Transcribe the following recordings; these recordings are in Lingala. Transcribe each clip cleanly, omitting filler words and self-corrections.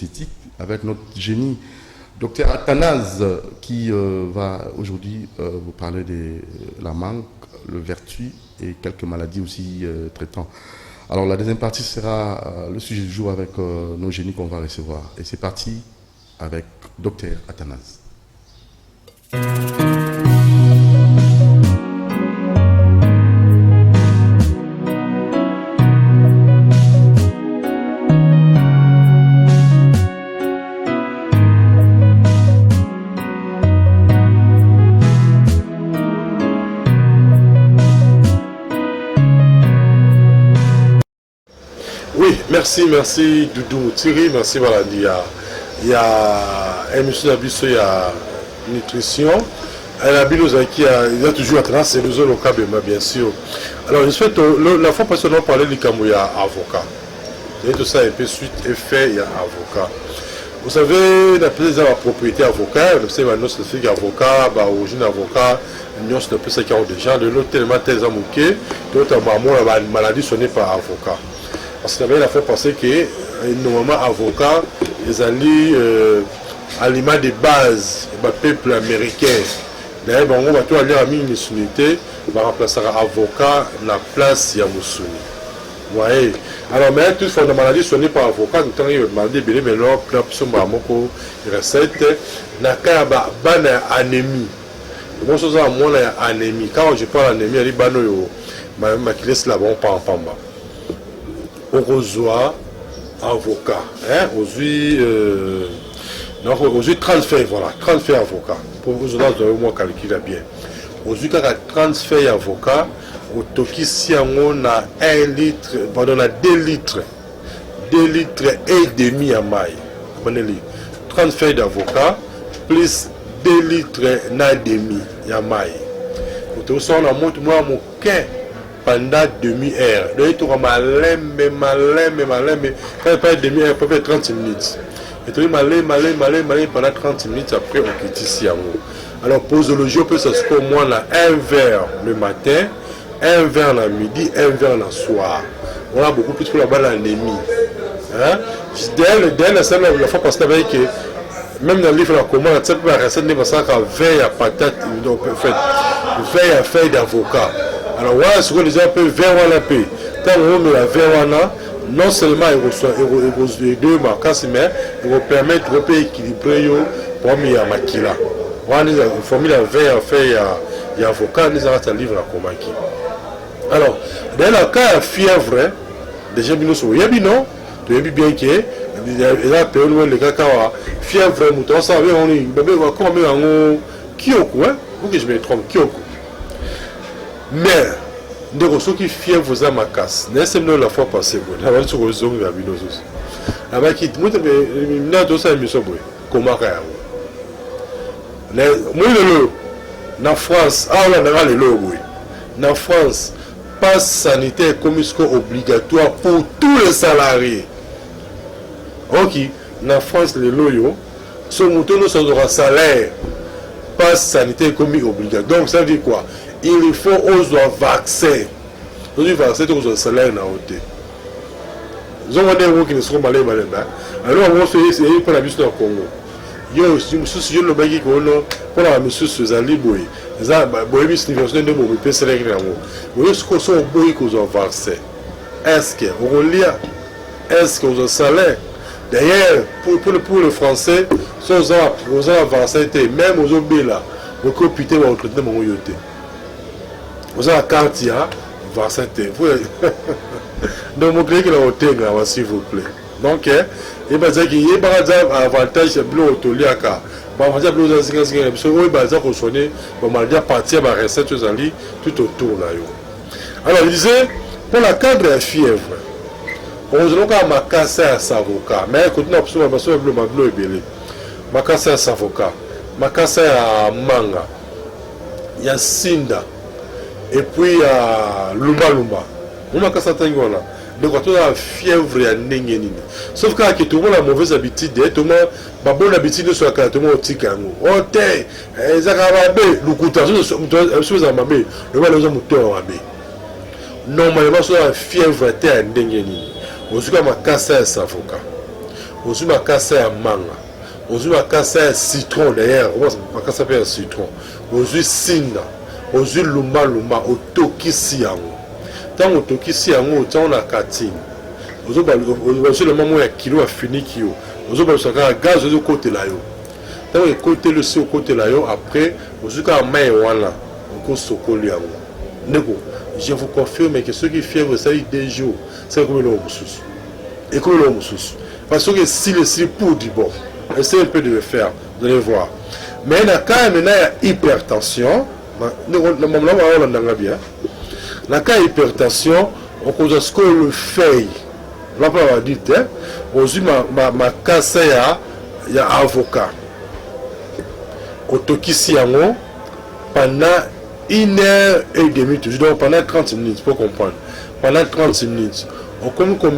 esthétique avec notre génie, docteur Athanase, qui va aujourd'hui vous parler de la manque, le vertu et quelques maladies aussi traitant. Alors la deuxième partie sera le sujet du jour avec nos génies qu'on va recevoir. Et c'est parti avec docteur Athanase. Merci Doudou Thierry, merci voilà, il y a émission d'Abisso, il y a nutrition, il y a toujours attenant, c'est nous au cas bien sûr. Alors je souhaite, la fois passée on a parlé du Kamouya avocat. Et tout ça un peu suite et fait, il y a avocat. Vous savez, la propriété avocat, vous savez, nous c'est fait avocat, origine avocat, nous c'est un peu ça qui ont déjà, de l'autre tellement tels amouqués, d'autres la maladie sonnée par avocat. Parce que la fois passée que normalement avocats, ils allaient aliments de base, le peuple américain. D'ailleurs, on va tout aller à une unité, on va remplacer avocat la place de Moussou. Vous voyez. Alors, mais tout fois la maladie soignée par avocat, nous avons demandé de mais là, plein de recettes, n'a qu'à anémie. Bon, chose à moi, anémie. Quand je parle d'anémie, il y a des banoyo, ma qui laisse là-bas, on parle en pamba. On reçoit avocat. Aujourd'hui, 30 feuilles, voilà, 30 feuilles avocat. Pour vous autres, vous moi calculer bien. Aujourd'hui, quand il y a 30 feuilles avocat, au Toki, si on a 1 litre, pardon, on a 2 litres, 2 litres et demi à maille. 30 feuilles d'avocat, plus 2 litres et demi à maille. Au on a monté moi mon quin. Pendant demi-heure. Donc, il y a malin, mais quand il pas demi-heure, peut faire 30 minutes. Et tu malin, pendant 30 minutes, après, on quitte ici. Alors, posologie, on peut s'inscrire au moins là, un verre le matin, un verre le midi, un verre le soir. On a beaucoup plus pour la balle l'anémie. Dès la fois passée, avec même dans le livre, la commande, ça peut rester veille à patate, veille à feuille d'avocat. Alors, voilà ce que les gens peuvent faire la paix. Quand on met la verre, non seulement il reçoit deux marques, mais il va permettre de équilibrer pour mettre la maquilla. Voilà, il faut mettre la verre à faire l'avocat, nous avons un livre à commander. Alors, dans le cas de fièvre, déjà, nous sommes non, tu as bien que il y a les gars qui ont fièvre, on savait, on est bébé, on va comme un Kyoko, ou que je me trompe, Kyoko. Mais, des ressources qui fièvent vous à ma casse. N'est-ce pas la fois passée, vous avez sur le zoom, vous avez nos os. Avec qui, moi, je vais ça, je vais comment faire. Moi, en France, on a le logo. En France, passe sanitaire comme obligatoire pour tous les salariés. Ok, en France, le logo, ce mouton, nous sommes un salaire. Passe sanitaire comme obligatoire. Donc, ça veut dire quoi? Il faut aux vaccins. Aujourd'hui, vaccin, c'est aux salaires dans le Ils ont des gens qui ne seront pas malades. Alors, on va faire pour la mission au Congo. Il y a aussi un souci de l'obéi pour la mission sur les aliboués. Les aliboués, c'est une version de mon pays. C'est les grands mots. Vous voyez ce qu'on sont obéis aux vaccins. Est-ce qu'on lit? Est-ce qu'on a un salaire? D'ailleurs, pour le français, si on a un vaccin, même aux obéis là, on peut putain de recruter mon yoté. Vous avez la carte, vaccin. Donc, vous créez que la s'il vous plaît. Donc, il va dire qu'il y a un avantage de l'auto-liaka. Il va dire que vous avez un partir à recette tout autour. Alors, il disait, pour la cadre de la fièvre, on a ma casse à Savoca. Mais écoutez, on a besoin de bleu et belé. Ma casse à Savoca. Ma casse à Manga. Il y a Sinda. Et puis Lumba. On a cassé un là. Donc quand on a fièvre et un sauf que tout le monde a la mauvaise habitude, tout le monde a bonne habitude sur la carte, tout le monde a tic. Oh t'es, ils ont rabé, le coup le mal les hommes ont rabé. Normalement sur la fièvre et un on se ma casse à Savoca. ozwi makasa ya manga, ozwi makasa ya citron d'ailleurs, makasa pe ya citron, ozwi singa, ozwi luma otokisi yango. Tant otokisi yango otia na katine. Ozwi le moment ya kilo afiniki yo. Ozwi ba saka gaz ozwi côté la yo. Tant que côté le si côté la yo après ozwi ka mai wana ko sokoli yango. Ndeko, je vous confirme que ceux qui fièvre ça y 2 jours, c'est comme le mususu. Et comme le mususu. Parce que si le pour du bon, essayez un peu de le faire, vous allez voir. Mais quand il y a hypertension, la cas hypertension, on cause ce que le fait. Là, on va dire, on dit ma casse il y a avocat. Au Tokisi pendant 1h30, toujours donc pendant 30 minutes, pour comprendre. Pendant 30 minutes, on comme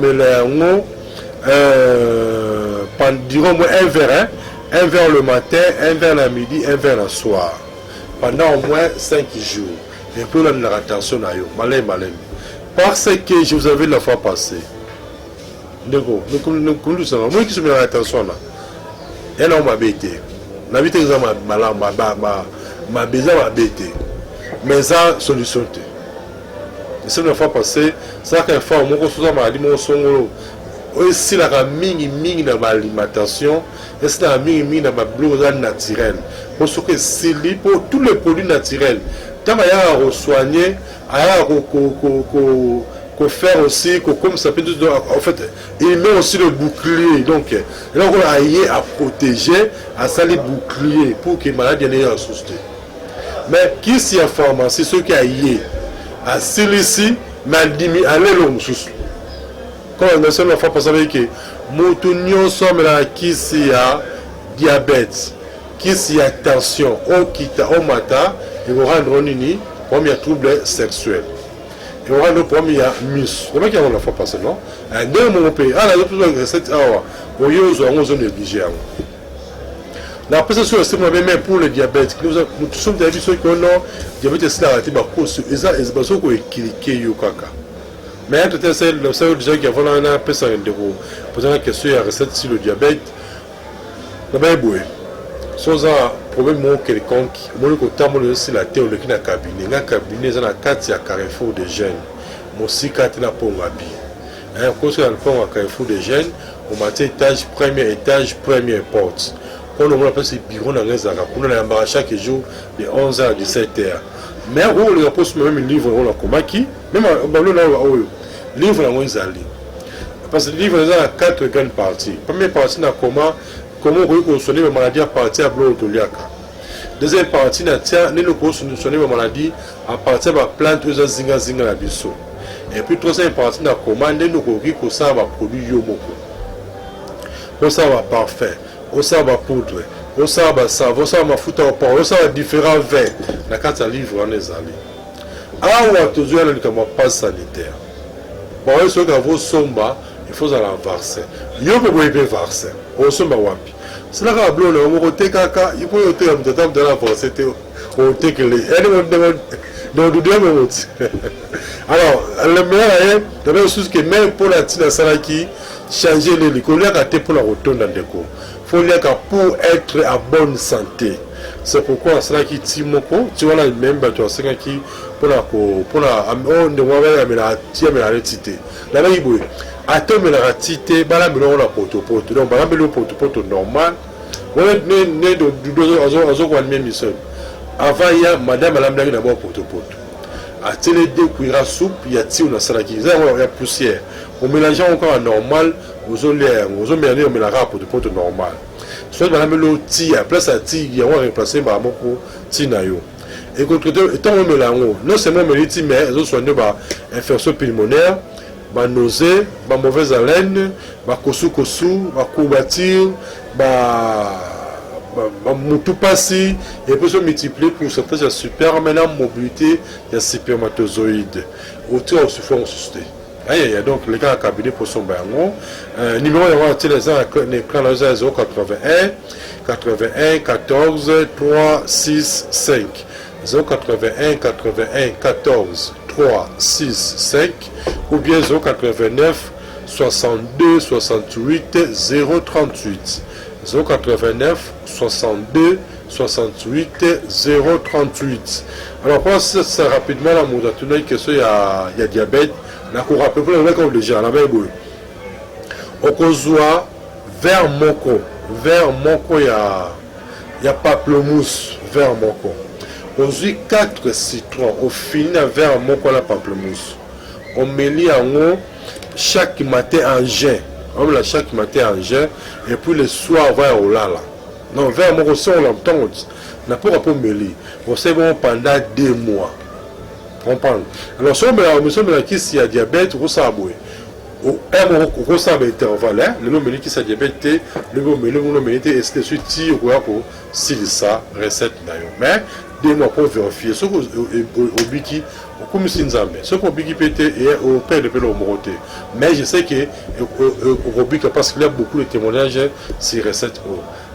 durant un verre le matin, un verre le midi, un verre le soir. Pendant au moins 5 jours. Et puis on a attention à eux. Malin. Parce que je vous avais la fois passée. Moi qui suis attention là. Et là on m'a bêté. La vie est ma besoin m'a bêté. Mais ça solution. C'est la fois passée. Ça qu'une fois mon conseil m'a dit mon son. Aussi la mingi dans l'alimentation, et c'est la mingi dans ma blouse naturelle. Parce que c'est pour tous les produits naturels. Tant qu'il y a à soigner, à faire aussi, comme ça peut en fait, il met aussi le bouclier. Donc, là on a à protéger, à salir bouclier pour que les maladies n'aient pas à souster. Mais qui s'y a pharmacie, ceux qui a à ici, mais à l'eau quand on a la fois passée que nous sommes là qui s'y a diabète, qui s'y a tension, au matin, ils vont rendre uni, comme il y a trouble sexuel. Ils vont rendre comme il y a mus. C'est pas qu'il y a la fois passée, non? Un deux mots pays. Ah, là, il y a toujours 7 heures. Pour eux, ils ont négligé. La pression c'est même pour le diabète. Nous sommes des ceux qui ont diabète, c'est la raté, ils ont équilibré. Mais en tout cas, c'est le seul déjà qui a volé un peu ça de vous. Posez la question il y a recette sur le diabète. D'abord, boué. Sans un problème quelconque, mon côté, mon aussi la théorie qui n'a cabinet. N'a cabinet, dans la carte, il y a carrefour de jeunes. Mon si carte n'a pas ngabi. Un cours sur le pont à carrefour de jeunes. Au matin étage, première porte. Quand on appelle ce bureau dans les arabes, on a un chaque jour de 11h à 17h. Mais on le repose même un livre on a comme qui même livre on zali parce que le livre a 4 grandes parties. Première partie na comment soigner les maladies à partir de l'otoliaka. Deuxième partie na tia ne le soigner les maladies à partir de la plante aux zinga la biso. Et puis troisième partie na comment ne ko ça va produire yomoko. On ça va parfait, on ça va poudre. On sait savon, on sait mafuta au pain, on sait différents vins. La carte à livre on est allé. Ah ouais, toujours il y a un passe sanitaire. Bon, il faut que vous somba, il faut aller verser. Il faut que vous ayez verser. On somba wapi. C'est là que bleu, on va te kaka, il faut te am de temps de la verser. On te que les. Alors, le meilleur est, la même chose que même pour la tina salaki, changer les licoles, il pour la retourner dans le cours. Pour être à bonne santé. C'est pourquoi cela qui timoko, tu vois là même bateau c'est qui pour la on de la tité. La baïbou. Attends la tité, bala me la poto. Donc bala me le poto normal. On est né de 2 même mission. Avant il y a madame la blague d'abord poto. À télé deux cuillères soupe, il y a tiu na salaki, il y a poussière. On mélange encore normal, aux olaires, aux oméliers, on mélange poto normal. Soit madame le ti, à place à ti, il y a remplacé par moko ti na yo. Et contre étant on mélange, non seulement mélange mais ils ont soigné par infection pulmonaire, par nausée, par mauvaise haleine, par kosu, par courbature, par tout passé et peut se multiplier pour certains il y a super maintenant mobilité il y a spermatozoïdes autour au souffrance susté. Il y a donc les gars à cabinet pour son bango numéro de l'écran 081 81 14 3 6 5 081 81 14 3 6 5 ou bien 089 62 68 038. 089 62 68 038. Alors, on passe ça rapidement là, mon que il y a diabète. On a rappelé pour le déjà la même boule. Au Kozoa, vers Moko, il y a pamplemousse, vers Moko. On a 4 citrons, on finit vers Moko la pamplemousse. On met en haut chaque matin en jet. On met chaque matin en jet et puis le soir on va au lala. Non, vers Moko, si on l'entend, on n'a pas rapport mêler. On sait bon pendant 2 mois. Comprendre. Alors, si on met qui s'il y a diabète, on s'en aboué. On s'en met intervalle, le nom qui s'est diabète, le nom et c'est de suite, si ça, recette d'ailleurs. Mais, 2 mois pour vérifier. Ce qu'on biki, comme si nous avons. Ce qu'on biki pété et au père de pelo moroté. Mais je sais que au biki, parce qu'il y a beaucoup de témoignages, c'est recette.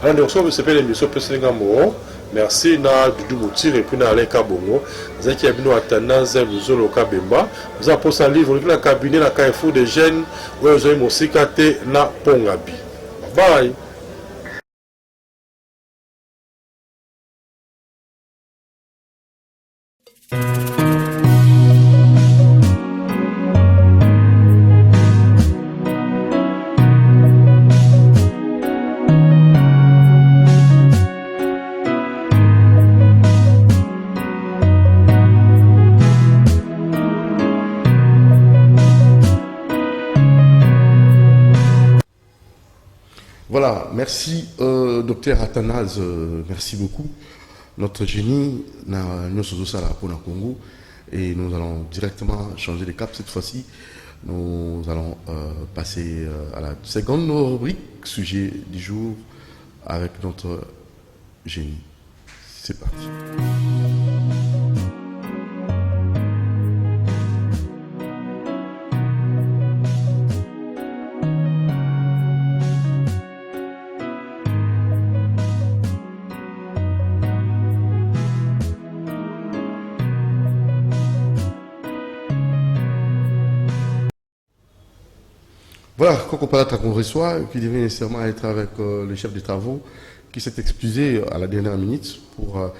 Alors, nous sommes l'émission Pessinga Moro. Merci na Dudu Moutir et puis na Alain Kabongo. Vous avez bien Athanase Luzolo Kabemba. Vous avez posé un livre dans le cabinet na Carrefour des jeunes où vous avez mon sikate na Pongabi. Bye. Voilà, merci docteur Athanase, merci beaucoup. Notre génie n'a pas pour le Congo et nous allons directement changer de cap cette fois-ci. Nous allons passer à la seconde rubrique, sujet du jour, avec notre génie. C'est parti. Voilà, Coco Palata qu'on reçoit, qui devait nécessairement être avec le chef des travaux, qui s'est excusé à la dernière minute pour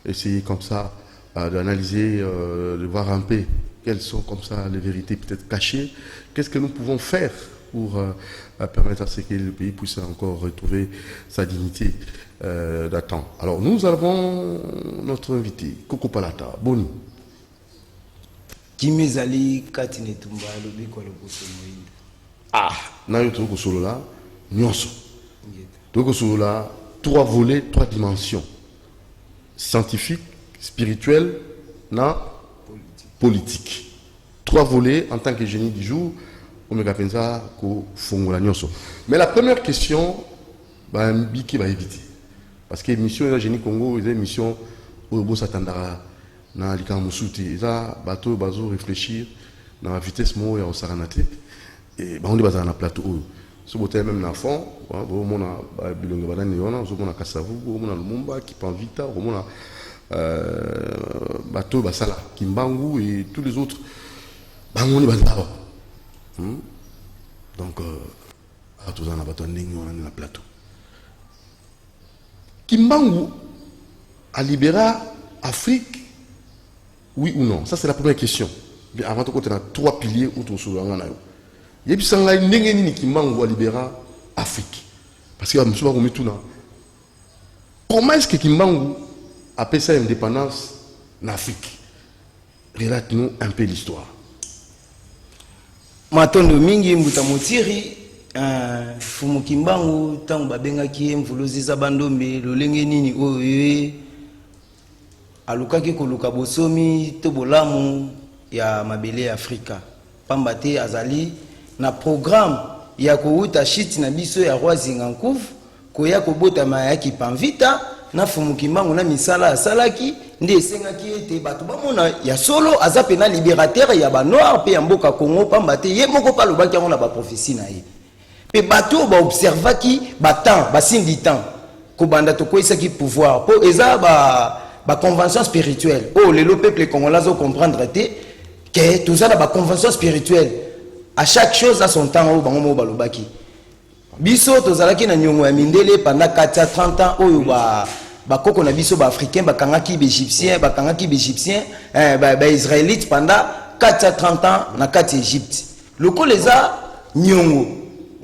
essayer comme ça d'analyser, de voir un peu quelles sont comme ça les vérités peut-être cachées. Qu'est-ce que nous pouvons faire pour permettre à ce que le pays puisse encore retrouver sa dignité d'attente. Alors nous avons notre invité, Coco Palata. Boni. Kimezali Katine Tumba lobi kwa loboso moinde. Ah, nayo toko solo là, nyonso. Toko solo là, 3 volets, 3 dimensions. Scientifique, spirituel, politique. 3 volets en tant que génie du jour, on me pensa ko fongola nyonso. Mais la première question, bah mbiki va éviter. Parce que mission de génie Congo, c'est une mission où on s'attendra na likan musuti, ça bateau bazo réfléchir dans la vitesse mo ya osaranate. Et on est dans un plateau. Ce côté même dans le fond, on a bilongo banani on a Kasavu, on a Lumumba qui prend Vita, on a bateau basala, Kimbangu et tous les autres. On est dans donc tous en bateau on est dans le plateau. Kimbangu a libéré Afrique, oui ou non? Ça c'est la première question. Mais avant tout, on a 3 piliers autour de la et puis, ça a une Kimbangu a libéré l'Afrique. Parce que comment est-ce que Kimbangu a fait sa indépendance en Afrique? Relate-nous un peu l'histoire. Matondo mingi mbuta motiri fumu Kimbangu tangu babengaki mvuluzi za bandombe lolenge nini oyo alukaki koluka bosomi to bolamu ya mabele ya Afrika. Pambate azali na programme ya kouta shiti na biso ya roi Zingankouv koya kobota mayaki panvita na fumu Kimbangu na misala asalaki nde esengaki ete bato bamona ya solo aza pena libérateur ya ba noir pe ya mboka Congo pambate ye moko pa lobaki ngo na ba prophétie na ye pe bato ba observaki ba temps ba sindi temps ko banda to koisaki pouvoir po eza ba convention spirituelle oh le peuple congolais zo comprendre te que tout ça ba convention spirituelle à chaque chose à son temps, bango balobaki. Biso tozalaki na nyongo ya mindele pendant 4 à 30 ans oyo ba koko na biso ba africain ba kangaki ba égyptien ba israélite pendant 4 à 30 ans na kati Égypte. Loko leza nyongo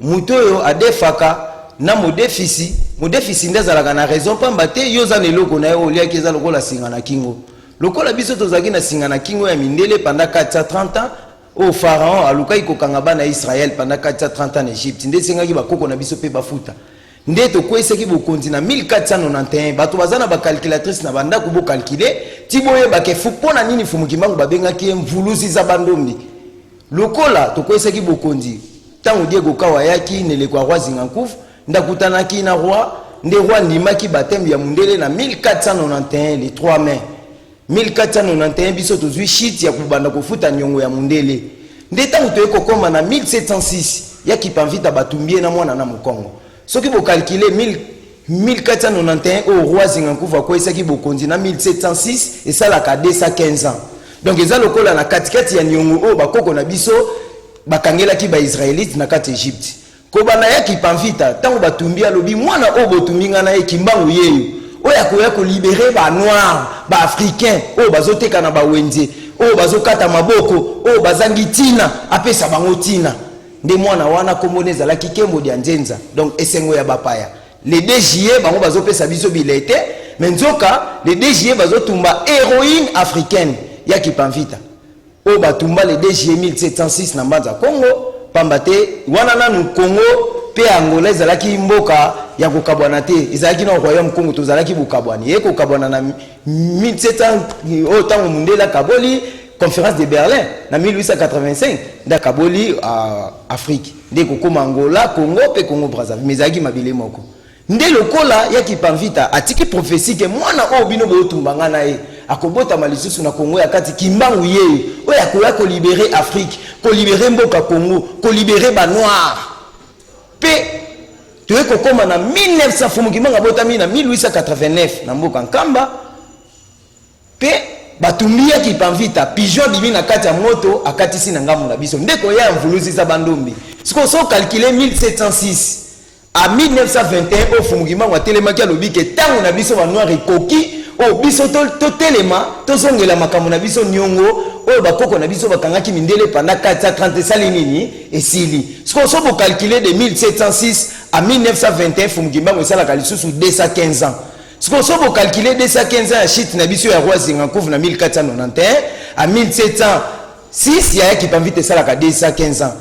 muto yo adefaka na modefisi ndezalaka na raison pamba te yoza neloko na yo liaki eza lokola singa na kingo. Lokola biso tozalaki na singa na kingo ya mindele pendant 4 à 30 ans au pharaon alukai kokanga bana Israël pendant 4 à 30 ans en Égypte. Nde sengaki ba koko na biso pe bafuta. Nde to kweseki bokonzi na 1491 bato bazana ba calculatrice na banda ko bo calculer tiboye ba ke fupona nini fumukimangu babengaki mvuluzi za bandombi. Lokola to kweseki bokonzi tango Diego Kawayaki ne le kwa roi Zingankouf ndakutanaki na roi nde roi ndimaki batembe ya mundele na 1491 les 3 mai 1491 biso tozwi shit ya kubanda kofuta nyongo ya mundele nde tango toyeko koma na 1706 ya kipanvita batumbie na mwana na Mukongo soki bo calculer 1491 au roi Zingankouf akwesaki bokonzi na 1706 et ça la ka 215 ans donc eza lokola na katikati ya nyongo o bakoko na biso bakangelaki ba israélite na kati Égypte kobana ya kipanvita tango batumbia lobi mwana o botumbinga na ekimbangu yeyo oya koya ko libérer ba noir ba africain o bazoteka na ba wenze o bazokata maboko o bazangi tina apesa bango tina nde mwana wana komoneza la kikembo dia nzenza donc esengo ya bapaya les DJE bango bazopesa biso bilete menzoka les DJE bazotumba héroïne africaine ya kipanvita o batumba les DJE 1706 na mbanza Congo pambate wana nanu Congo pe Angola ezalaki mboka ya kokabwana te ezalaki na royaume Congo tozalaki bokabwani ye kokabwana na 1700 o tango mundela kaboli conférence de Berlin na 1885 nda kaboli Afrique nde kokoma Angola Congo pe Congo Brazzaville mezalaki mabele moko nde lokola ya kipanvita atiki prophétie ke mwana o bino botumbanga na ye akobota malisusu na Congo ya kati kimbangu yeyo oyo akoya ko libérer Afrique ko libérer mboka Congo ko libérer ba noir pe tuwe kokoma na 1900 fumukimanga botami na 1889 na mboka Nkamba pe batumbia kipanvita pigeon bibi na kati ya moto akatisi na ngamu na biso ndeko ya mvuluzi za bandombi siko so calculer 1706 à 1921 au fumukimanga telemaki alobi ke tango na biso ba noir ekoki o biso to telema to zongela makambo na biso nyongo o bakoko na biso bakangaki mindele pendant 430 sali nini esili siko so bo calculer de 1706 à 1921 fumukimanga esala kalisusu 215 ans siko so bo calculer 215 ans ya shit na biso ya roi Zingankouf na 1491 à 1706 ya kipanvite esala ka 215 ans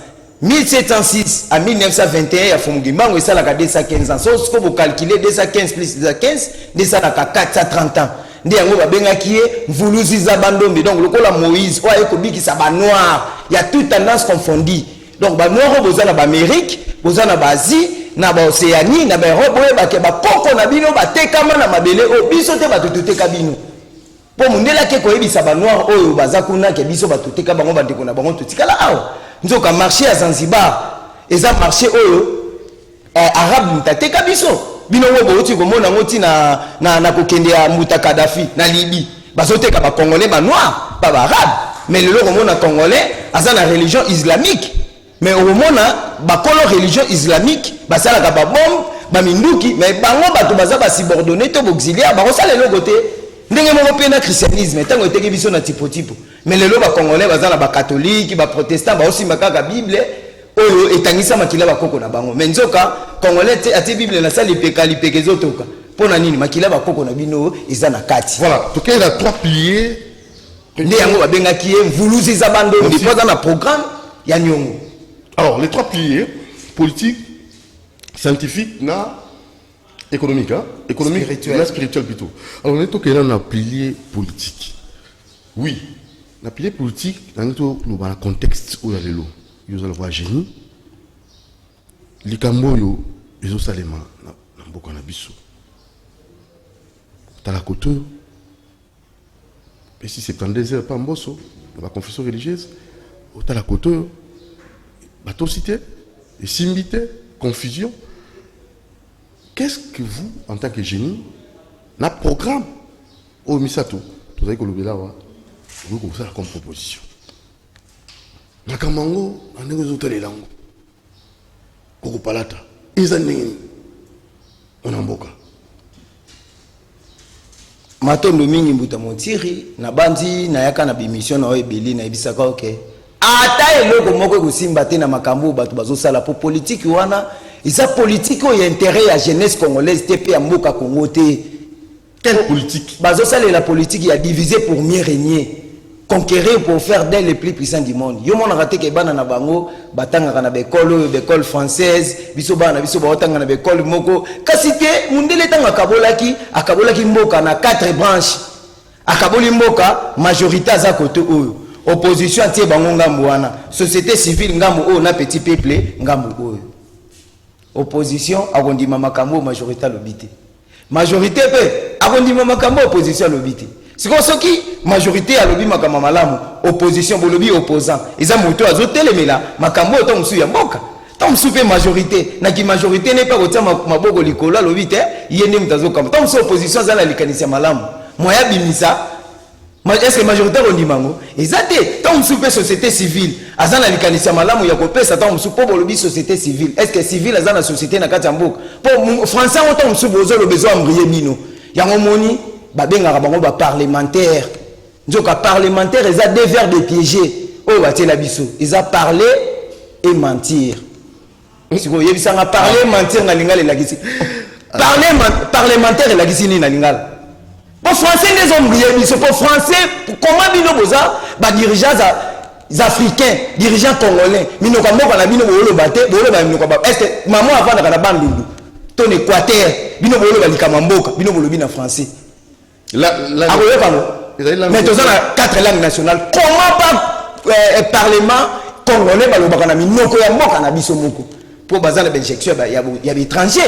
1706 à 1921 ya fumukimanga esala ka 215 ans so siko bo calculer 215 plus 215 esala ka 430 ans nde yango babengaki ye mvuluzi za bandombi donc lokola Moïse oyo ekobikisa ba noir ya toute tendance confondue donc ba noir bozana ba Amérique bozana ba Asie na ba Océanie na ba Europe oyo bake ba koko na bino batekama na mabele o biso te batuteka bino po mundela ke koyebisa ba noir oyo bazakuna ke biso batuteka bango bandeko na bango tutikala awa nzoka marché à Zanzibar eza marché oyo arabe mutateka biso bino wo boti komona ngoti na kokende ya Muta Kadhafi na Libye bazoteka ba congolais ba noir ba arabe mais le komona congolais aza na religion islamique mais au mona ba kolo religion islamique basala ka ba bombe ba minduki mais bango bato baza ba subordonné to auxiliaire ba kosala le côté ndenge moko pe na christianisme tango eteki biso na tipo mais lelo ba congolais baza na ba catholique ba protestant ba osimba kaka bible oyo etangisa makila bakoko na bango menzoka congolais ati bible na sali peke zotoka pona nini makila bakoko na bino eza na kati voilà donc il y a 3 piliers nde yango babengaki ye mvuluzi za bandombi po za na programme ya nyongo. Alors les 3 piliers politique scientifique na économique hein économique spirituel plutôt. Alors on est toqué là on a pilier politique oui na pilier politique dans le contexte où il y a l'élo ils ont le génie likambo yo ils ont salema na mboka na biso tala koto et si c'est 72 heures pas mboso la confession religieuse tala koto batocité et simbité confusion. Qu'est-ce que vous en tant que génie na programme au misato vous avez que le là vous comme ça comme proposition. Nakamango, andenge zotele lango. Koko palata. Iza ndenge onamboka. Matondo mingi mbuta montiri na bandi na yaka na bimission na ebeli na ebisaka okay. Ata eloko moko kusimba te na makambo bato bazosala po politique wana isa politique o intérêt ya jeunesse congolaise te pe ya mboka Congo te. Quelle politique? Bazosala la politique ya diviser pour mieux régner. Conquérir pour faire d'elle les plus puissants du monde. Yo mona raté ke bana na bango batanga na bécole française, biso bana biso batanga na bécole moko. Kasi te mundele tanga akabolaki mboka na 4 branches. Akaboli mboka majorité za côté oyo. Opposition tie bango ngambo wana. Société civile ngambo oyo na petit peuple ngambo oyo. Opposition akondima makambo majorité lobité. Majorité pe akondima makambo opposition lobité. C'est comme ça qui majorité a lobby makama malamu, opposition bo lobby opposant. Ils ont moto azotelemela makambo to musu ya mboka. To musu pe majorité, na ki majorité n'est pas kotia maboko likolo lobby te, yende mtazo kama. To musu opposition za la likanisia malamu. Moya bimisa. Est-ce que majorité on dit mango? Exacté. To musu pe société civile, azana likanisia malamu ya kopesa to musu po lobby société civile. Est-ce que civile azana société na kati ya mboka? Po français on to musu bozo lo besoin mbrier bino. Yango moni babenga bango ba parlementaire nzoka parlementaire ils a deux vers de piéger oh batie la biso ils a parlé et mentir si vous voyez ça parler mentir na lingala la gisi parlementaire la gisi ni na lingala pour français les hommes briller biso pour français comment bino boza ba dirigeants africains dirigeants congolais bino ka moko na bino bolo baté bolo ba bino ka est-ce que maman avant na bandundu ton Équateur bino bolo ba likama mboka bino bolo bina français. Mais tous a 4 langues nationales. Comment pas parlement congolais balobaka minoko ya mboka na biso moko pour bazana benjection ya étranger.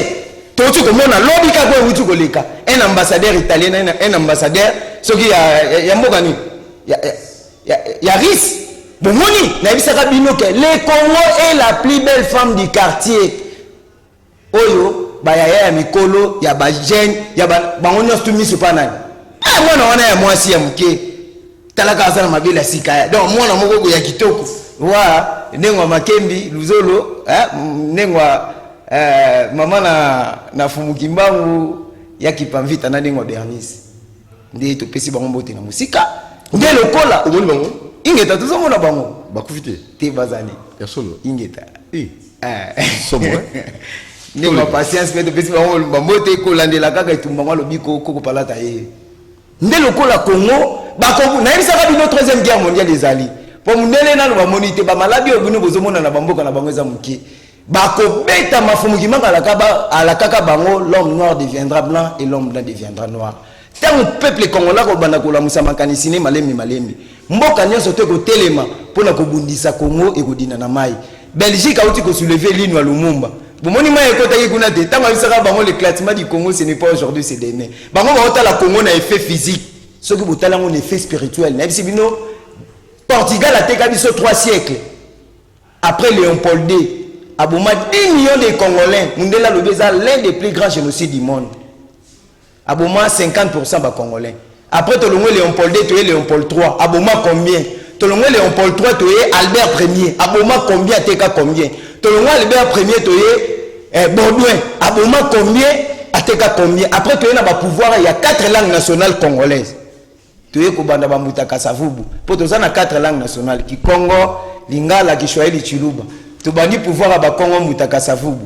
Tout ce que mon a lobby ka ko wutu koleka. Un ambassadeur italien, un ambassadeur soki ya mboka ni ya RIS. Bon moni na bisaka bino ke le Congo est la plus belle femme du quartier. Oyo ba ya mikolo ya ba jeune ya ba bango tout mis pas nani. Mwana wana ya mwasi ya mke talaka asana mabela sika donc mwana moko ya kitoko wa ndengwa makembi luzolo ndengwa mama na fumukimbangu ya kipamvita na ndengwa Bernice ndi to pesi bango mbote na musika nde lokola omoni bango ingeta to somona bango bakufite te bazali ya solo ingeta somo ndengwa patience mais to pesi bango mbote ko landela kaka etumba lobiko koko palata ye. Nde lokola Congo bakobu na yebisaka bino 3e guerre mondiale ezali po mundele na ba monite ba maladi obino bozomona na bamboka na bango eza muki bakobeta mafumuki mangala alakaka bango l'homme noir deviendra blanc et l'homme blanc deviendra noir. Tant le peuple congolais ko banda ko la musamakani sine malembi mboka nyonso te ko telema pona ko bundisa Congo e ko dina na mai Belgique a outi ko soulever l'île à Lumumba. Bomoni ma ekota ki kuna te tanga bisaka bango l'éclatement du Congo ce n'est pas aujourd'hui c'est demain. Bango ba ota la Congo na effet physique. Ce que botala mon effet spirituel. Na bisibino Portugal a teka biso 3 siècles. Après Léopold II, aboma 10 millions de Congolais. Mundela lobeza l'un des plus grands génocides du monde. Aboma 50% ba Congolais. Après Tolongo Léopold II, Léopold III, aboma combien? Tolongo Léopold III, toye Albert Ier, aboma combien teka combien? Tolongo Albert Ier, toye Baudouin, aboma combien ateka combien? Après toye na ba pouvoir, il y a 4 langues nationales congolaises. Toye kobanda ba mutaka savubu. Po toza na 4 langues nationales ki Congo, Lingala, Kiswahili, Chiluba. Tobandi pouvoir à ba Congo mutaka savubu.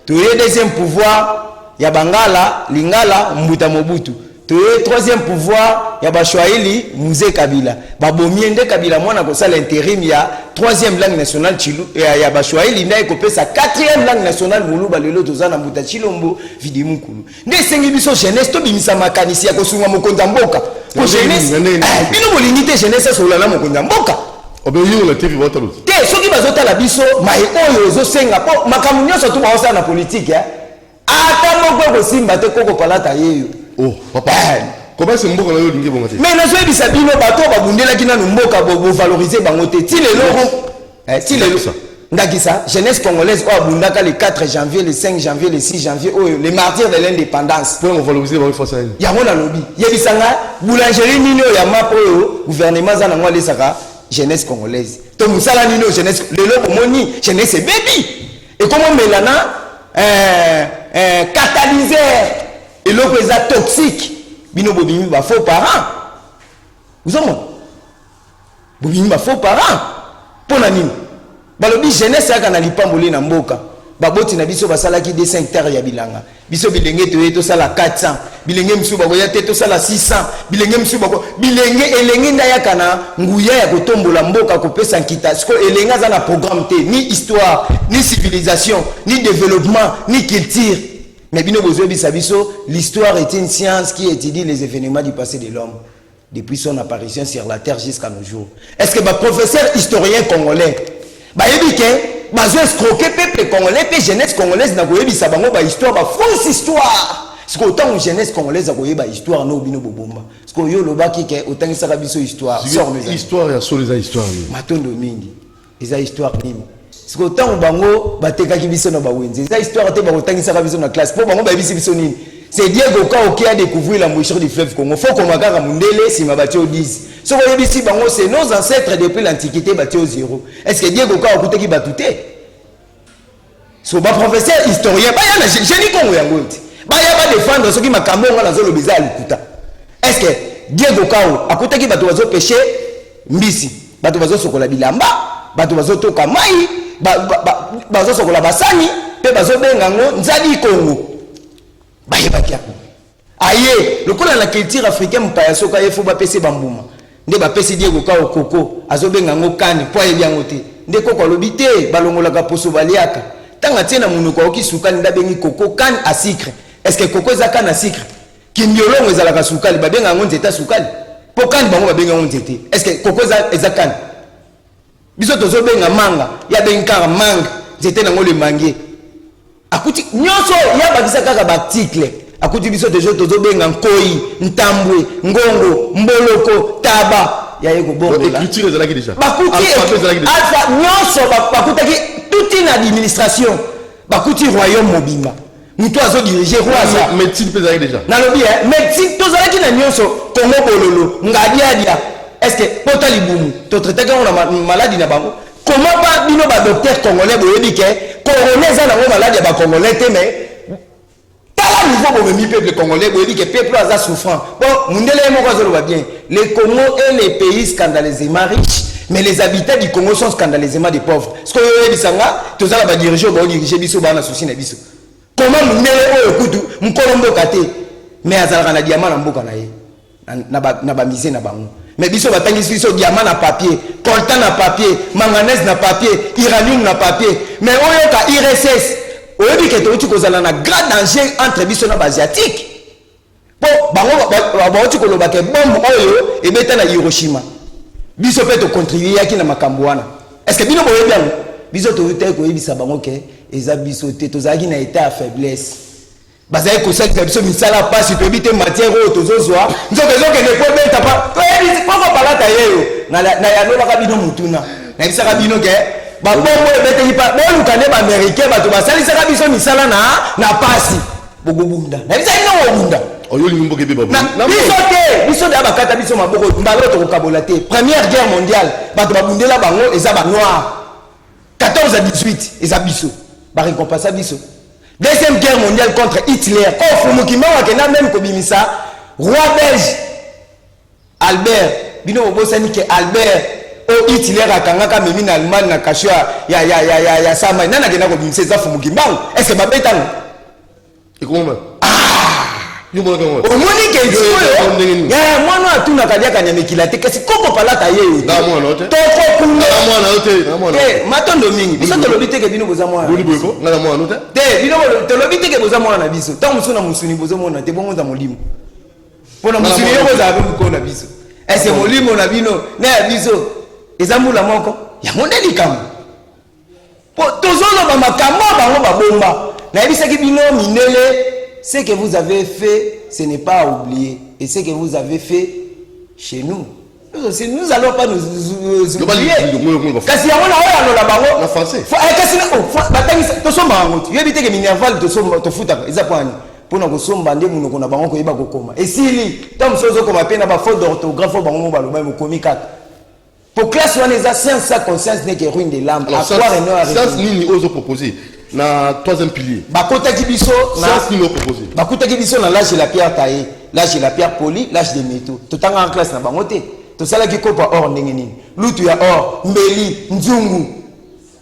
Toye deuxième pouvoir ya Bangala, Lingala, Mbuta Mobutu. Toye troisième pouvoir ya Bashwaili, Mzee Kabila. Babomiende Kabila mwana ko sala intérim ya troisième langue nationale Chilu ya Bashwaili na ko pesa quatrième langue nationale Muluba lelo tozana Mbuta Chilombo Vidimukulu. Nde sengi biso jeunesse to bimisa makanisi ya kosunga mokonza mboka. Ko jeunesse bino bolingite jeunesse so lala mokonza mboka. Obeyo la TV botalo. Te soki bazota la biso mai oyo zo senga po makamu nyonso to baosa na politique ya. Ata moko ko simba te koko palata yeyo. Oh, papa. Comment c'est mboka na yo lingi bonga te? Mais na zo ebisa bino bato babundela kina mboka bo valoriser bango te. Ti lelo ti lelo ndakisa jeunesse congolaise o abundaka le 4 janvier, le 5 janvier, le 6 janvier oyo les martyrs de l'indépendance. Pour valoriser bango force aine. Ya ngona lobi. Yebisanga boulangerie nino ya mapo oyo gouvernement za na ngwa lesaka jeunesse congolaise. to musala nino jeunesse lelo komoni jeunesse baby et comment melana catalyseur et l'autre est toxique bino bobimi ba faux parents vous avez bobimi ba faux parents pona nini balobi jeunesse aka na lipamboli na mboka baboti na biso basalaki des 5 hectares ya bilanga biso bilenge to sala 400 bilenge msu bakoya te to sala 600 bilenge msu bako bilenge elenge ndayaka na nguya ya kotombola mboka kopesa nkita siko elenga za na programme te ni histoire ni civilisation ni développement ni culture mais bino besoin biso l'histoire est une science qui étudie les événements du passé de l'homme depuis son apparition sur la terre jusqu'à nos jours. Est-ce que professeur historien congolais yebi ke bazo escroquer peuple congolais pe jeunesse congolaise na koyebisa bango ba histoire ba fausse histoire siko autant jeunesse congolaise a koyeba histoire no bino bobomba siko yo lobaki ke otangisaka biso histoire histoire ya solo za histoire ni matondo mingi eza histoire nini siko autant bango batekaki biso na bawenzi eza histoire te ba otangisaka biso na classe po bango ba yebisi biso nini. C'est Diego Kao qui a découvert la mouchure du fleuve Congo. Faut qu'on m'agarre à Mundele si ma bâti au 10. Ce qu'on dit ici, c'est nos ancêtres depuis l'Antiquité bâti au 0. Est-ce que Diego Kao a coûté qui batouté? Ce que professeur historien, je dis qu'on va défendre ce qui m'a camé dans la zone bizarre. Est-ce que Diego Kao a coûté qui batouazo péché? Mbisi. Batouazo sokola bilamba. Batouazo toka mai. Bazo sokola basani. Pe bazo bengango. Nzali Congo. Aye, le coup la culture africaine mpaya soka yefo ba pese bambuma nde ba pese Diego Kao koko azobenga ngo kani po ye biango te nde koko lobité balongola ka poso baliaka tanga tena munuko okisukani ndabengi koko kani a sucre. Est-ce que koko za kani a sucre kimbiolongo ezala ka sukali babenga ngo nzeta sukali po kani bango babenga ngo nzete? Est-ce que koko za kani biso tozo benga manga ya benga manga nzete nango le mangue akuti nyonso ya bakisa kaka ba article akuti biso dejo tozo benga nkoi ntambwe ngongo mboloko taba ya yeko bongo la écriture ezalaki déjà bakuti alpha nyonso bakutaki toute une administration bakuti royaume mobimba mutu azo diriger roi ça médecine ezalaki déjà na lobi médecine tozalaki na nyonso Congo bololo ngadiadia. Est-ce que pota libumu to traiter quand on a maladie na bango comment pas bino ba docteur congolais boyebi ke congolais za na maladie ba congolais te mais tala niveau bo mi peuple congolais boyebi ke peuple aza souffrant bon mundele mo ko zo bien le Congo est le pays scandaleusement riche mais les habitants du Congo sont scandaleusement des pauvres ce que yoyebi sanga to za ba diriger ba diriger biso ba na souci na biso comment mundele o kudu mkolombo kate mais azalaka na diamant na mboka na ye na ba misé na bango. Mais biso batangisi biso diamant na papier, coltan na papier, manganèse na papier, uranium na papier. Mais oyo ka IRSS, oyebi ke to kozala na grand danger entre biso na asiatique. Po bango ti koloba ke bombe oyo ebeta na Hiroshima. Biso pe to contribuer yaki na makambo wana. Est-ce que bino boyebi yango? Biso to te ko yebisa bango ke eza biso te tozaki na état à faiblesse. Bazaye kosaka biso misala pasi to bite matière o tozozwa nzoke ne ko beta pa to yebisi poko balata yeyo na ya lola ka bino mutuna na bisaka bino ke ba bombo ebete ipa bo lukane ba américain ba to basali saka biso misala na pasi bogobunda na bisaka ino bogunda oyo limbo ke beba na biso de abakata biso maboko mbalo to kokabola te. Première guerre mondiale ba to babundela bango eza ba noir 14 à 18 eza biso ba récompense biso. Deuxième guerre mondiale contre Hitler. Oh, Fumukima wakena même kobimisa roi belge Albert. Bino bosani ke Albert o Hitler akangaka memi na Allemagne na kashwa ya sama nana kena kobimisa za Fumukima. Est-ce que babetango? Et comment? Yo mo ngomwe. O moni ke yo. Ya mwana atuna kadia kanyamekila te kasi koko palata yeyo. Na mwana ote. Toko kunga. Na mwana ote. Na mwana. Eh, matondo mingi. Biso to lobite ke bino boza mwana. Boni boyko. Na mwana ote. Te bino to lobite ke boza mwana biso. Ta musuna musuni boza mwana te bongo za molimo. Pona musuni yo boza abe ko na biso. Ese molimo na bino na biso. Ezambula moko. Ya mondeli kam. Po tozono ba makambo bango ba bomba. Na bisa ki bino minele. Ce que vous avez fait, ce n'est pas à oublier. Et ce que vous avez fait chez nous, nous n'allons pas nous oublier. Kasi ya wana oya lola bango na français. Kasi na batangisa to somba ngo. Yebite ke minerval to somba to futa eza kwani. Pona ko somba nde munoko na bango ko yeba ko koma. Esili, tam sozo koma pe na ba faute d'orthographe bango ba loba mo komi kata. Pour classe on est à science sa conscience n'est que ruine de l'âme. À quoi et non à science ni ose proposer na troisième pilier. Bakota kibiso science ni proposer. Bakota kibiso na l'âge de la pierre taillée, l'âge de la pierre polie, l'âge des métaux. Tout en classe na bangote. Tout ça là qui copa or ndenge nini. Lutu ya or, mbeli, nzungu.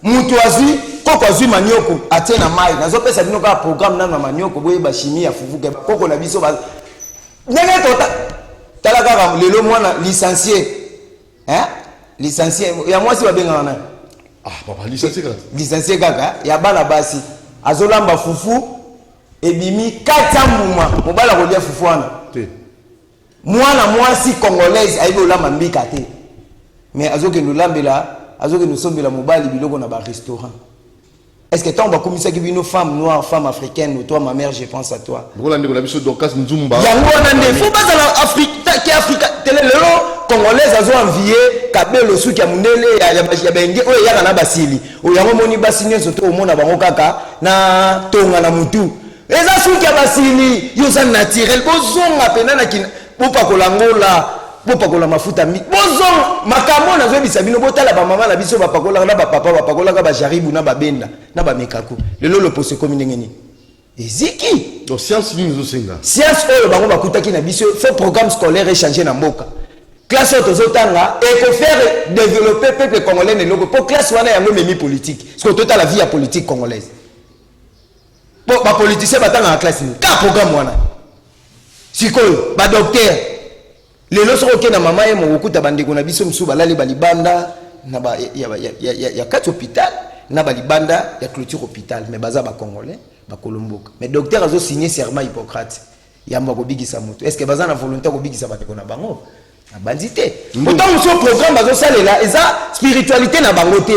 Mutu azui, koko azui manioko, atie na mai. Nazo pesa bino ka programme na manioko boye ba chimie ya fufuke. Koko na biso ba. Ndenge tota. Tala kaka lelo mwana licencié. Hein? Licencié. Ya moi si ba benga na. Ah, papa licencié kaka. Licencié kaka, ya bana basi. Azolamba fufu ebimi 4 mbuma. Mobala ko dia fufu wana. Te. Mwana mwasi congolaise aibo lamba mbika te. Mais azoke nous lambela, azoke nous sombela mobali biloko na ba restaurant. Est-ce que toi on va commissaire qui nos femmes noires, femmes africaines, toi ma mère je pense à toi. Rolande ko la biso Dorcas Nzumba. Ya ngona nde faut pas dans Afrique qui Afrique tele lelo congolaise azo envier kabelo suki ya munele ya benge oyo ya na basili. O yango moni basini soto o mona bango kaka na tonga na mutu. Eza suki ya basili, yo ça naturel bozonga pena na kina. Bopa kolangola, bopa kola mafuta mi. Bozong makamo na zo bisa bino botala ba mama na biso ba pakola na ba papa ba pakola ka ba jaribu na ba benda na ba mekaku. Lelo lo pose comme ngeni. Eziki. Donc science ni zo senga. Science oyo bango bakutaki na biso faut programme scolaire échanger na mboka. Classe auto zotanga et faut faire développer peuple congolais ne loko pour classe wana yango memi politique. Parce que tota la vie ya politique congolaise. Pour ba politicien batanga na classe ni. Ka programme wana. Sikoyo ba docteur lelo soko na mama ye mokuta bandeko na biso msuba lali balibanda na ba ya kati hôpital na balibanda ya clôture hôpital mais baza ba congolais ba kolomboka mais docteur azo signer serment Hippocrate yamba ko bigisa moto est-ce que baza na volonté ko bigisa bandeko na bango na bandité pourtant ce programme bazo salela eza spiritualité na bango te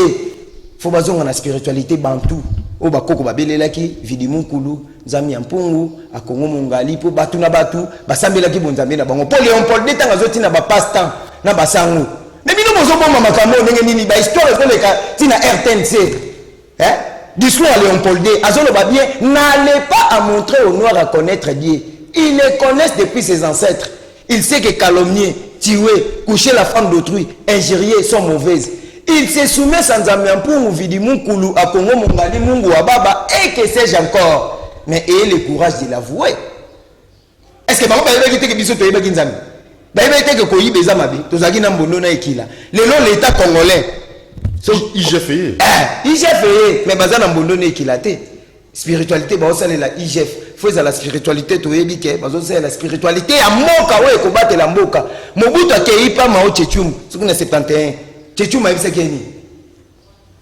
faut bazonga na spiritualité bantu o bakoko babelelaki vidimukulu nzambi ya mpungu akongo mongali po batu na batu basambelaki bonzambe na bango po Léon Paul II tanga zoti na ba passe temps na basango mais bino bozo bomba makambo ndenge nini ba histoire ko leka tina RTNC hein discours à Léon Paul II azoloba bien n'allez pas à montrer aux noirs à connaître Dieu ils les connaissent depuis ses ancêtres ils savent que calomnier tuer coucher la femme d'autrui injurier sont mauvaises. Il se soumet sans ambiampour vidi mukulu à Congo mongali mungu wa baba et que sais-je encore. Mais ayez le courage de l'avouer. Est-ce que bango ba yebaki te biso to yebaki nzambe? Ba yebaki te ko yibeza mabe to zaki na mbono na ekila. Lelo l'état congolais. So IGF. IGF mais baza na mbono na ekila te. Spiritualité ba osala la IGF. Faut la spiritualité to yebike bazo sala la spiritualité ya moka oyo ko batela mboka. Mobutu akeipa Mao Tse-tung. Soki na 71. Tchechuma ibisa keni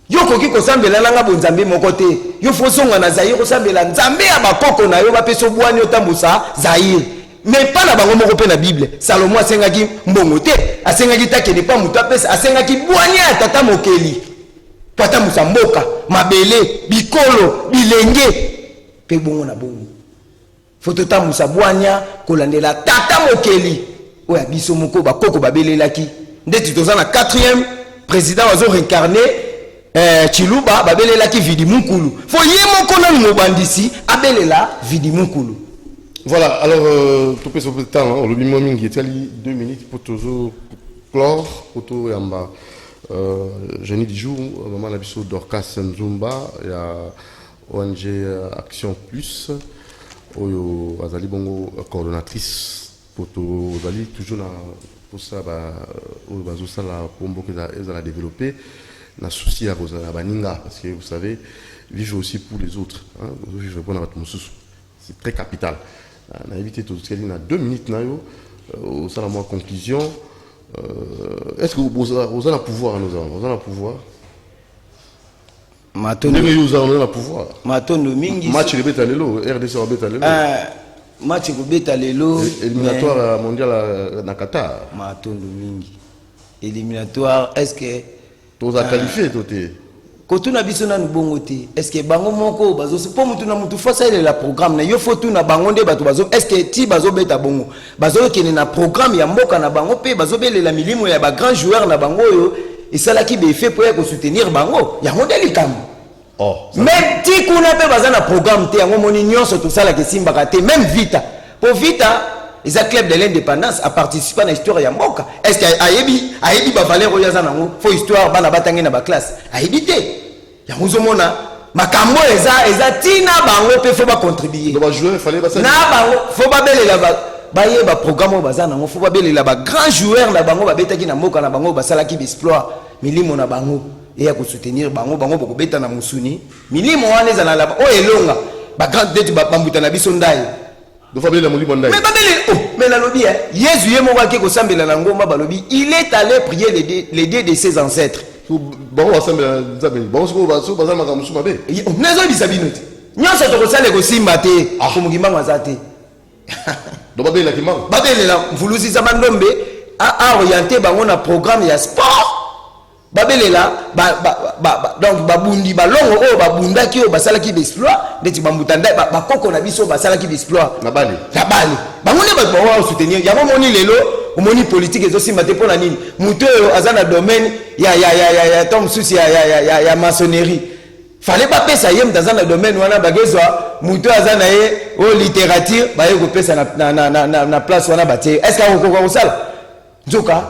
yoko kiko sambela langa bonzambe moko te yo fosonga na Zaire ko sambela nzambe ya bakoko na yo bapeso bwani otambusa Zaire mais pas na bango moko pe na Bible Salomo asengaki mbongo te asengaki takene pa mutu apesa asengaki bwani ya tata mokeli pata musamboka mabele bikolo bilenge pe bongo na bongo foto tambusa bwanya kolandela tata mokeli oya biso moko bakoko babelelaki ndeti toza na 4e président azo réincarné Chiluba babelela ki vidi mukulu faut yemo kona mobandisi abelela vidi mukulu. Voilà, alors tout peut se temps le minimum mingi etali 2 minutes pour toujours clore auto yamba jeudi du jour maman la biso Dorcas Nzumba ya ONG Action Plus oyo azali bongo coordonnatrice pour to azali toujours na pour ça la pombo que ça a développé na souci à baninga parce que vous savez vivre aussi pour les autres hein vivre pour notre c'est très capital on a évité tout ce qu'il y a 2 minutes na yo ça la moi conclusion est-ce que vous avez le pouvoir nous avons le pouvoir matondo nous avons le pouvoir matondo mingi match le beta lelo RDC va beta lelo match ko beta lelo éliminatoire mondial na Qatar matondo mingi éliminatoire est-ce que tous a qualifié toté kotuna biso na bongo te est-ce que bango moko bazo po mutu na mutu fa ça la programme na yo faut na bango nde bato bazo est-ce que ti bazo beta bongo bazo kene na programme ya mboka na bango pe bazo belela milimo ya ba grand joueur na bango yo et ça là qui be fait pour soutenir bango ya modeli kam oh même ti kuna pe baza na programme te yango moni nyonso to sala ke simba ka te même vita pour vita ils ont club de l'indépendance à participer à l'histoire de Mboka. Est-ce qu'il y a ba valeur oyaza nango fo histoire bana batangi na ba classe aibité ya muzomona makambo eza tina bango pe fo ba contribuer ba jouer fallait ba ça na bango fo ba belela ba yeba programme o bazana nango fo ba belela ba grand joueur na bango ba betaki na Mboka na bango ba salaki exploit milimo na bango et ya ko soutenir bango boko beta na musuni milimo wana eza na la o elonga ba grand date ba bambuta na biso ndai de Fabien Lamoli Bandai. Mais Babel, mais la lobby, Jésus est mon qui ressemble à l'angoma balobi. Il est allé prier les dieux de ses ancêtres. Bon, ensemble, bon, c'est quoi, c'est pas ça, ma camarade, c'est pas bien. N'azo bisabinot. Nyon sa to resale ko simbate, akumugima mazate. Donc Babel la kimang. Babel la vulusi zamandombe a orienté bango na programme ya sport. Babel là, donc babundi balongo o babunda ki o basala ki exploit, ndeti bambutanda ba koko na biso basala ki exploit. Na bali. Na bali. Bango ne ba soutenir. Ya moni lelo, omoni politique ezo simbate pona nini. Muto azana domaine ya tom souci ya maçonnerie. Fallait pas pesa yem dans un domaine wana bagezwa muto azana ye o littérature ba ye ko pesa na place wana batie. Est-ce que ko sala? Nzoka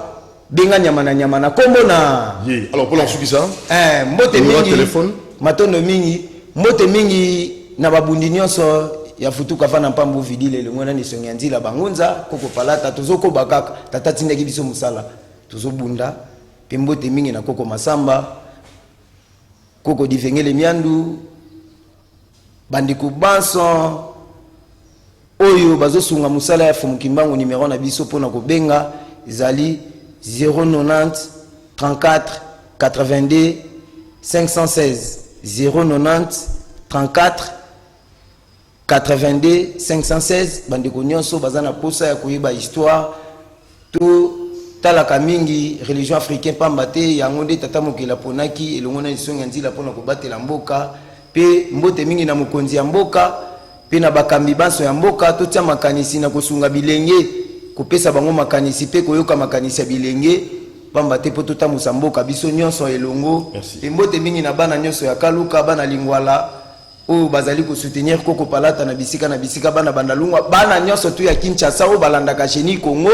benga nyama na kombo na alors pour l'ensuite ça mbote mingi téléphone matono mingi mbote mingi na babundi nyonso ya futuka fana mpambu vidile le ngona ni songi nzila bangunza koko palata tozoko bakaka tata tindaki biso musala tozobunda pe mbote mingi na koko masamba koko divengele miandu bandiko banso oyo bazosunga musala ya fumukimbangu numéro na biso pona ko benga zali 090 34 82 516 090 34 82 516 bandeko nyonso bazana posa ya koyeba histoire to talaka mingi religion africaine pamba te yango nde tata mokela ponaki elongo na lisongi ya nzila mpona kobatela mboka pe mbote mingi na mokonzi ya mboka pe na bakambi banso ya mboka totia makanisi na kosunga bilenge kopesa bango makanisi pe koyoka makanisi ya bilenge pamba te po totambusa mboka biso nyonso elongo pe mbote mingi na bana nyonso ya kaluka bana lingwala oyo bazali ko soutenir koko palata na bisika bana bandalungwa bana nyonso tu ya Kinshasa oyo balandaka Génie Congo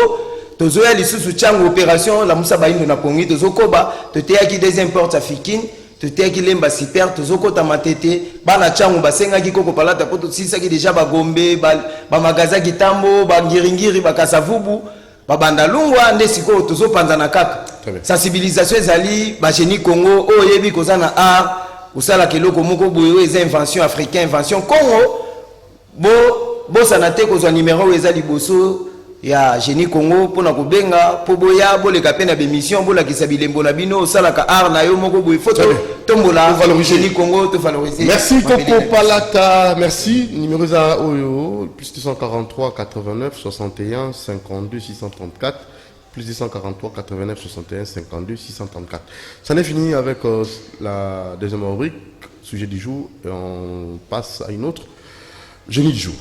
tozoya lisusu chango opération la musa baindo na pongi tozokoba toteyaki deuxième porte africaine toteyaki lemba super tozokota matete bana chango basengaki koko palata po tosisaki déjà bagombe ba magaza kitambo ba ngiringiri bakasavubu babandalungwa nde siko tozopanzana kaka sensibilisation ezali ba Génie Congo oyo yebi kozana art usala keloko moko boyo eza invention africain invention Congo bo sanate kozwa numéro eza liboso ya Génie Congo pona kobenga po boya boleka pe na bémission bolakisa bilembo na bino osalaka art na yo moko boye photo tombola Génie Congo to valoriser. Merci Coco Palata, merci. Numéro za oyo plus 243 89 61 52 634 plus 243 89 61 52 634. Ça n'est fini avec la deuxième rubrique, sujet du jour, et on passe à une autre, Génie du jour.